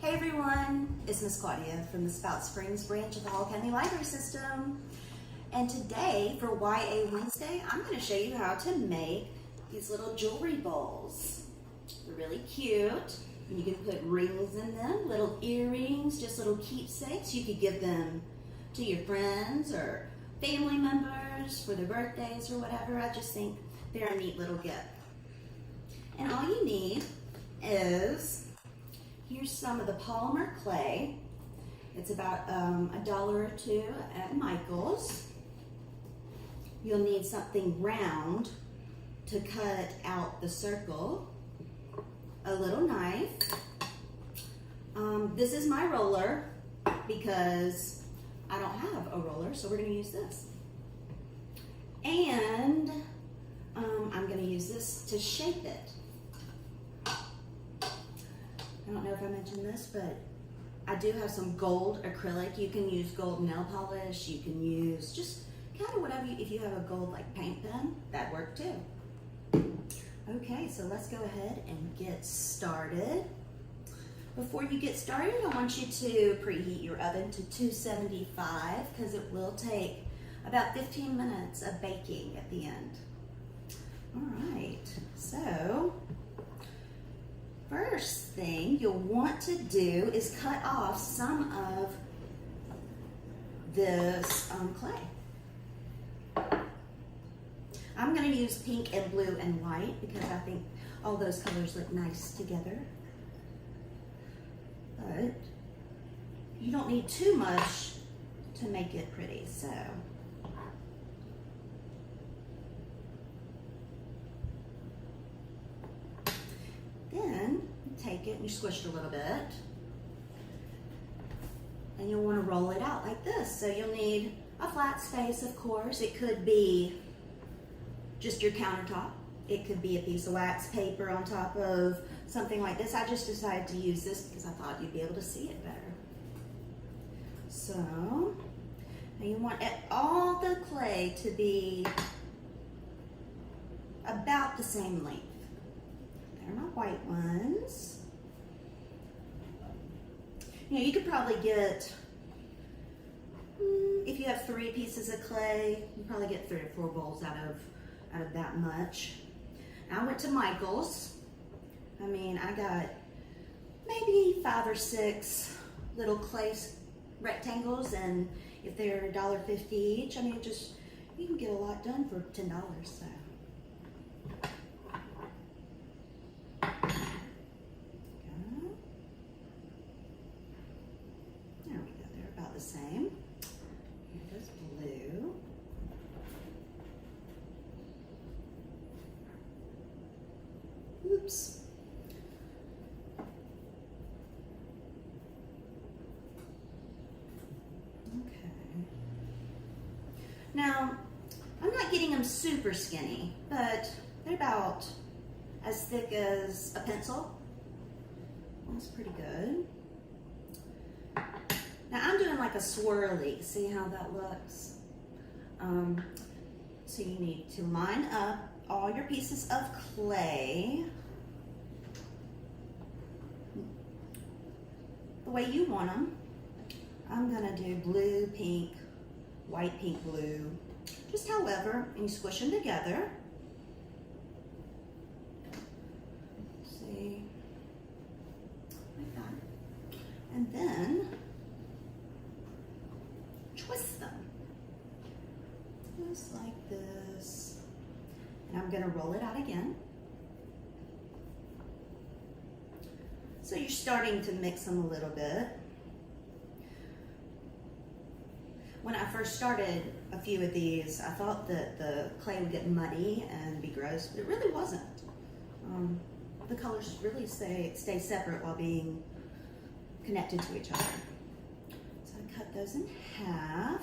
Hey everyone, it's Miss Claudia from the Spout Springs branch of the Hall County Library System. And today for YA Wednesday, I'm going to show you how to make these little jewelry bowls. They're really cute. And you can put rings in them, little earrings, just little keepsakes. You could give them to your friends or family members for their birthdays or whatever. I just think they're a neat little gift. And all you need is, here's some of the polymer clay. It's about $1 or $2 at Michael's. You'll need something round to cut out the circle, a little knife. This is my roller because I don't have a roller, so we're going to use this. And I'm going to use this to shape it. I don't know if I mentioned this, but I do have some gold acrylic. You can use gold nail polish. You can use just kind of whatever, if you have a gold like paint pen, that'd work too. Okay, so let's go ahead and get started. Before you get started, I want you to preheat your oven to 275 because it will take about 15 minutes of baking at the end. All right, so first thing you'll want to do is cut off some of this clay. I'm going to use pink and blue and white because I think all those colors look nice together. But you don't need too much to make it pretty, so. Then you take it and you squish it a little bit. And you'll want to roll it out like this. So you'll need a flat space, of course. It could be just your countertop. It could be a piece of wax paper on top of something like this. I just decided to use this because I thought you'd be able to see it better. So now you want all the clay to be about the same length. They're my white ones. You know, you could probably get, if you have 3 pieces of clay, you probably get 3 or 4 bowls out of that much. Now, I went to Michael's. I mean, I got maybe 5 or 6 little clay rectangles, and if they're $1.50 each, I mean, just, you can get a lot done for $10, so. There we go, they're about the same. Here goes blue. Oops. Okay. Now, I'm not getting them super skinny, but they're about as thick as a pencil. That's pretty good. Now I'm doing like a swirly. See how that looks? So you need to line up all your pieces of clay the way you want them. I'm gonna do blue, pink, white, pink, blue, just however, and you squish them together. See, like that. And then twist them, just like this. And I'm gonna roll it out again. So you're starting to mix them a little bit. When I first started a few of these, I thought that the clay would get muddy and be gross, but it really wasn't. The colors really stay separate while being connected to each other. So I cut those in half.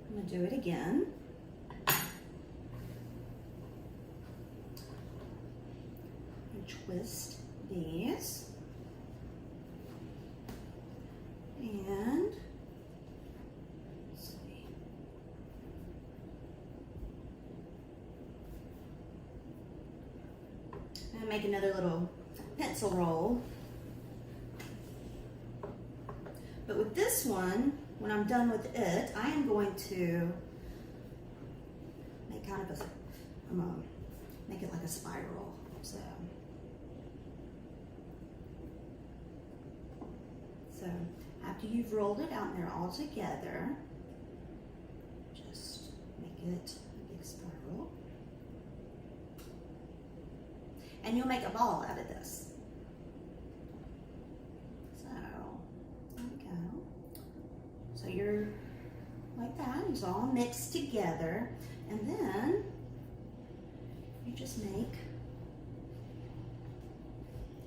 I'm gonna do it again. And twist these. And let's see. And make another little pencil roll. But with this one, when I'm done with it, I am going to make kind of a, I'm gonna make it like a spiral. So after you've rolled it out and they're all together, just make it a big spiral. And you'll make a ball out of this. So, there we go. So you're like that, it's all mixed together. And then you just make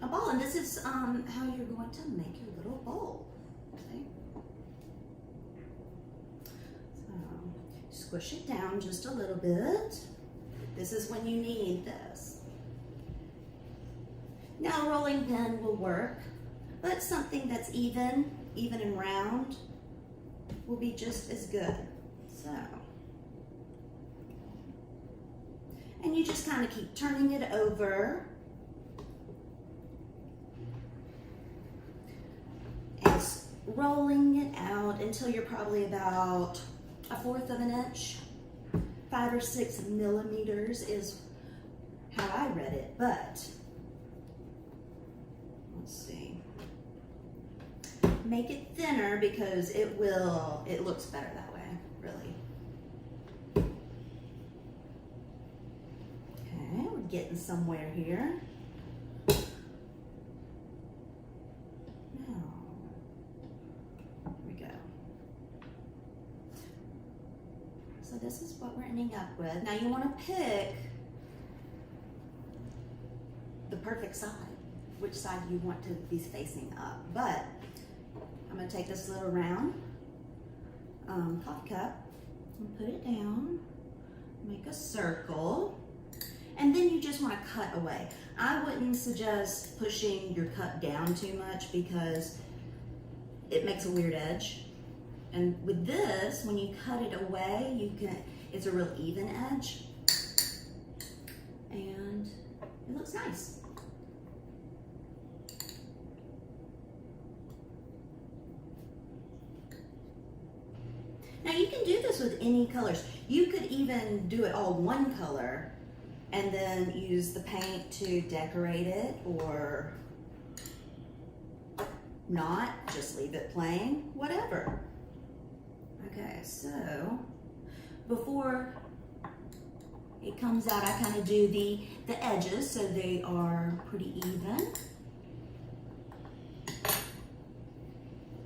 a ball. And this is how you're going to make your little bowl. Okay? So squish it down just a little bit. This is when you need this. Now a rolling pin will work, but something that's even and round will be just as good. So, and you just kind of keep turning it over and rolling it out until you're probably about 1/4 of an inch. 5 or 6 millimeters is how I read it, but let's see. Make it thinner because it looks better that way, really. Okay, we're getting somewhere here. Now, here we go. So this is what we're ending up with. Now you want to pick the perfect side, which side you want to be facing up. But I'm going to take this little round coffee cup and put it down, make a circle, and then you just want to cut away. I wouldn't suggest pushing your cup down too much because it makes a weird edge. And with this, when you cut it away, it's a real even edge, and it looks nice. Now you can do this with any colors. You could even do it all one color and then use the paint to decorate it, or not, just leave it plain, whatever. Okay, so before it comes out, I kind of do the edges so they are pretty even.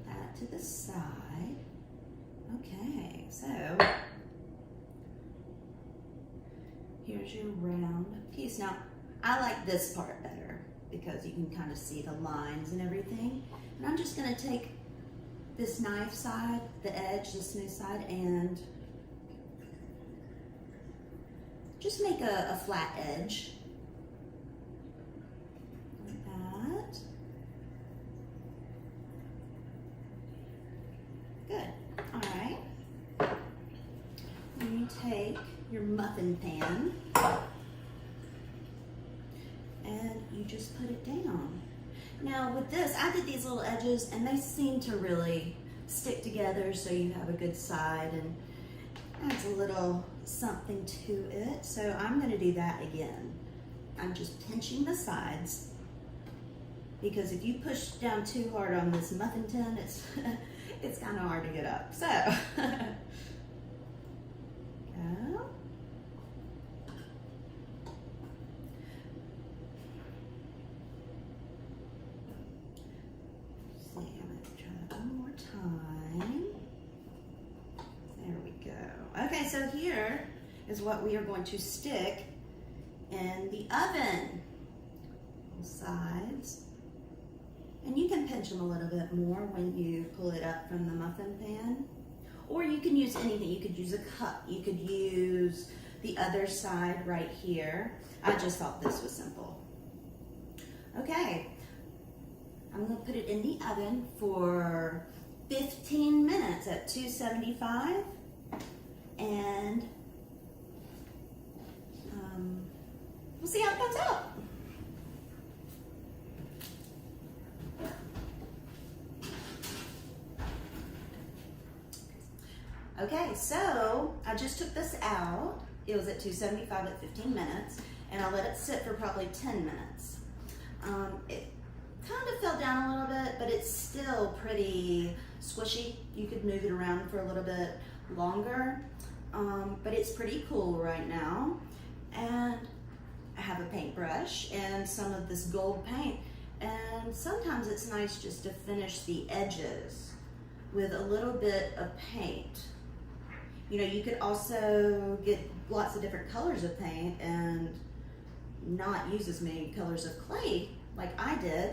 That to the side. Okay, so here's your round piece. Now, I like this part better because you can kind of see the lines and everything. And I'm just going to take this knife side, the edge, the smooth side, and just make a flat edge. Like that. Good. All right. And you take your muffin pan and you just put it down. Now with this, I did these little edges and they seem to really stick together so you have a good side and adds a little something to it. So I'm going to do that again. I'm just pinching the sides because if you push down too hard on this muffin tin, it's kind of hard to get up. So go. See, I'm going to try that one more time. There we go. Okay, so here is what we are going to stick in the oven. Both sides. And you can pinch them a little bit more when you pull it up from the muffin pan. Or you can use anything. You could use a cup. You could use the other side right here. I just thought this was simple. Okay. I'm going to put it in the oven for 15 minutes at 275. And we'll see how it comes out. Okay, so I just took this out. It was at 275 at 15 minutes, and I let it sit for probably 10 minutes. It kind of fell down a little bit, but it's still pretty squishy. You could move it around for a little bit longer, but it's pretty cool right now. And I have a paintbrush and some of this gold paint, and sometimes it's nice just to finish the edges with a little bit of paint. You know, you could also get lots of different colors of paint and not use as many colors of clay like I did,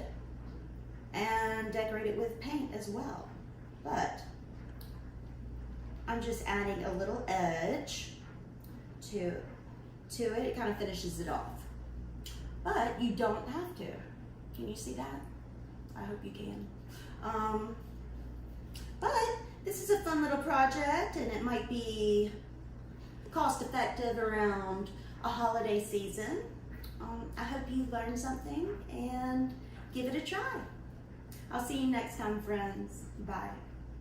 and decorate it with paint as well. But I'm just adding a little edge to it. It kind of finishes it off. But you don't have to. Can you see that? I hope you can. But this is a fun little project, and it might be cost effective around a holiday season. I hope you learned something and give it a try. I'll see you next time, friends. Bye.